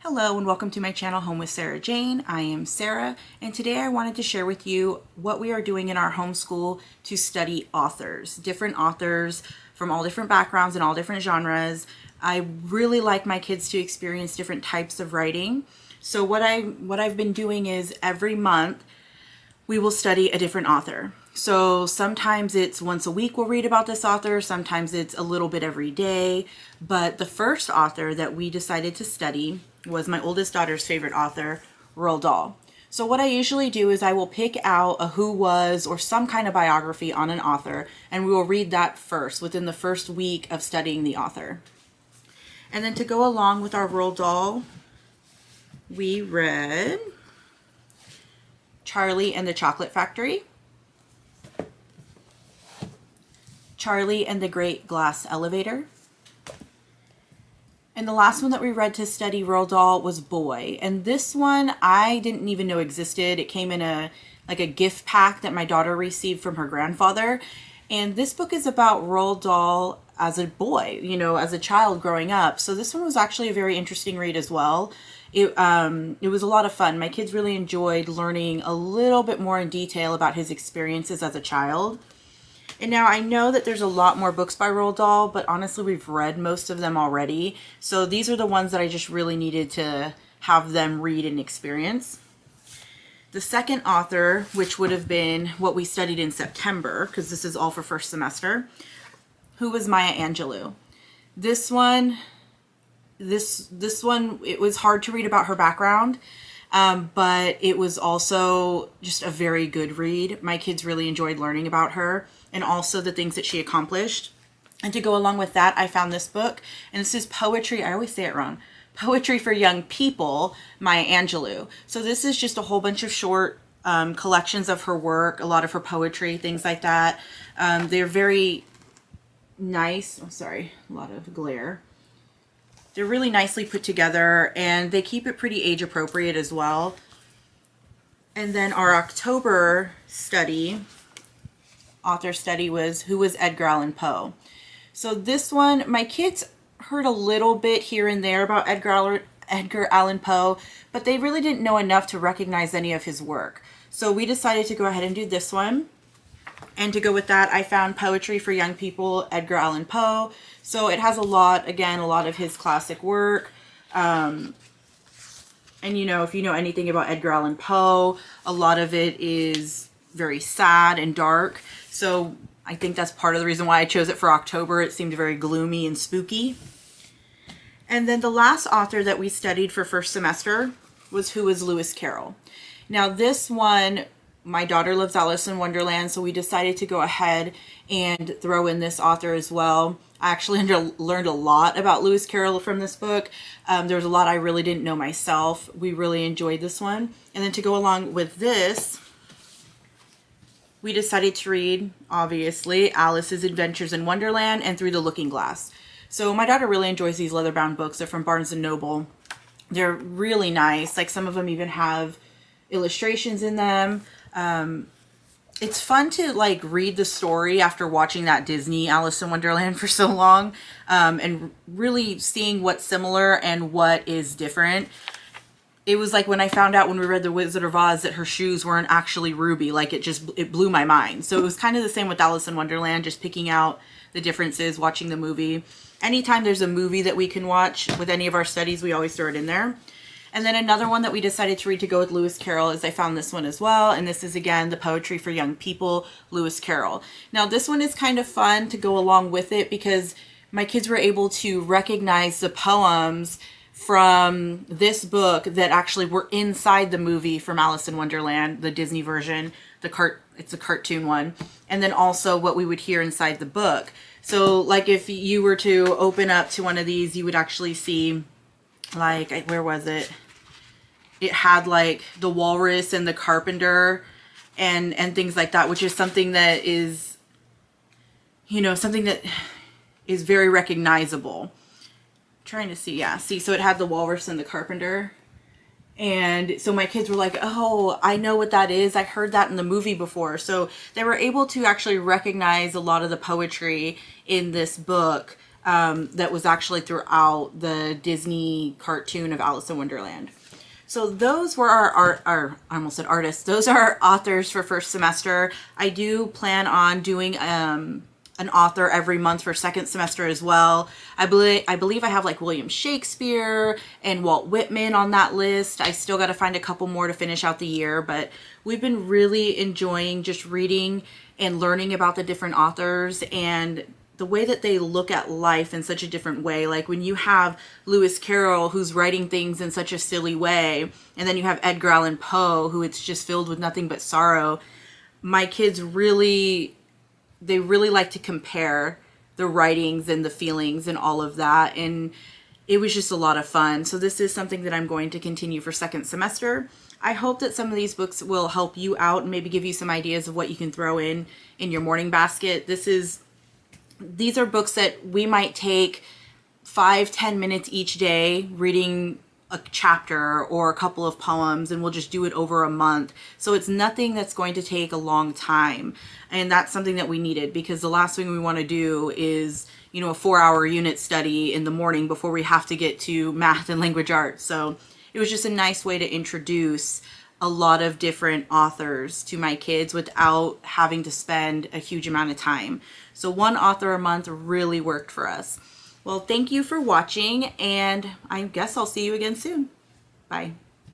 Hello and welcome to my channel, Home with Sarah Jane. I am Sarah, and today I wanted to share with you what we are doing in our homeschool to study authors, different authors from all different backgrounds and all different genres. I really like my kids to experience different types of writing. So what I've been doing is every month we will study a different author. So sometimes it's once a week we'll read about this author, sometimes it's a little bit every day. But the first author that we decided to study was my oldest daughter's favorite author, Roald Dahl. So what I usually do is I will pick out a who was or some kind of biography on an author, and we will read that first within the first week of studying the author. And then to go along with our Roald Dahl, we read Charlie and the Chocolate Factory, Charlie and the Great Glass Elevator, and the last one that we read to study Roald Dahl was Boy. And this one I didn't even know existed. It came in a gift pack that my daughter received from her grandfather. And this book is about Roald Dahl as a boy, as a child growing up. So this one was actually a very interesting read as well. It was a lot of fun. My kids really enjoyed learning a little bit more in detail about his experiences as a child. And now I know that there's a lot more books by Roald Dahl, but honestly, we've read most of them already. So these are the ones that I just really needed to have them read and experience. The second author, which would have been what we studied in September, because this is all for first semester, who was Maya Angelou. This one, it was hard to read about her background. But it was also just a very good read. My kids really enjoyed learning about her and also the things that she accomplished. And to go along with that, I found this book, and this is poetry. I always say it wrong. Poetry for Young People, Maya Angelou. So this is just a whole bunch of short collections of her work, a lot of her poetry, things like that. They're very nice. I'm sorry, a lot of glare. They're really nicely put together, and they keep it pretty age appropriate as well. And then our October author study was Who was Edgar Allan Poe. So this one, my kids heard a little bit here and there about Edgar Allan Poe, but they really didn't know enough to recognize any of his work. So we decided to go ahead and do this one. And to go with that, I found Poetry for Young People, Edgar Allan Poe. So it has a lot of his classic work. And if you know anything about Edgar Allan Poe, a lot of it is very sad and dark. So I think that's part of the reason why I chose it for October. It seemed very gloomy and spooky. And then the last author that we studied for first semester was Who is Lewis Carroll. Now this one, my daughter loves Alice in Wonderland, so we decided to go ahead and throw in this author as well. I actually learned a lot about Lewis Carroll from this book. There was a lot I really didn't know myself. We really enjoyed this one. And then to go along with this, we decided to read, obviously, Alice's Adventures in Wonderland and Through the Looking Glass. So my daughter really enjoys these leather-bound books. They're from Barnes & Noble. They're really nice. Like, some of them even have illustrations in them. It's fun to read the story after watching that Disney Alice in Wonderland for so long, and really seeing what's similar and what is different. It was like when I found out when we read The Wizard of Oz that her shoes weren't actually ruby. It blew my mind. So it was kind of the same with Alice in Wonderland, just picking out the differences, watching the movie. Anytime there's a movie that we can watch with any of our studies, we always throw it in there. And then another one that we decided to read to go with Lewis Carroll is I found this one as well. And this is, again, the Poetry for Young People, Lewis Carroll. Now, this one is kind of fun to go along with it because my kids were able to recognize the poems from this book that actually were inside the movie from Alice in Wonderland, the Disney version. It's a cartoon one. And then also what we would hear inside the book. So, if you were to open up to one of these, you would actually see, where was it? It had the walrus and the carpenter and things like that, which is something that is, something that is very recognizable. Trying to see, so it had the walrus and the carpenter. And so my kids were like, oh, I know what that is. I heard that in the movie before. So they were able to actually recognize a lot of the poetry in this book that was actually throughout the Disney cartoon of Alice in Wonderland. So those were our I almost said artists. Those are our authors for first semester. I do plan on doing an author every month for second semester as well. I believe I have like William Shakespeare and Walt Whitman on that list. I still got to find a couple more to finish out the year, but we've been really enjoying just reading and learning about the different authors and the way that they look at life in such a different way. Like when you have Lewis Carroll, who's writing things in such a silly way, and then you have Edgar Allan Poe, who it's just filled with nothing but sorrow. My kids really like to compare the writings and the feelings and all of that. And it was just a lot of fun. So this is something that I'm going to continue for second semester. I hope that some of these books will help you out and maybe give you some ideas of what you can throw in your morning basket. These are books that we might take 5-10 minutes each day reading a chapter or a couple of poems, and we'll just do it over a month. So it's nothing that's going to take a long time. And that's something that we needed, because the last thing we want to do is, a 4-hour unit study in the morning before we have to get to math and language arts. So it was just a nice way to introduce a lot of different authors to my kids without having to spend a huge amount of time. So one author a month really worked for us. Well, thank you for watching, and I guess I'll see you again soon. Bye.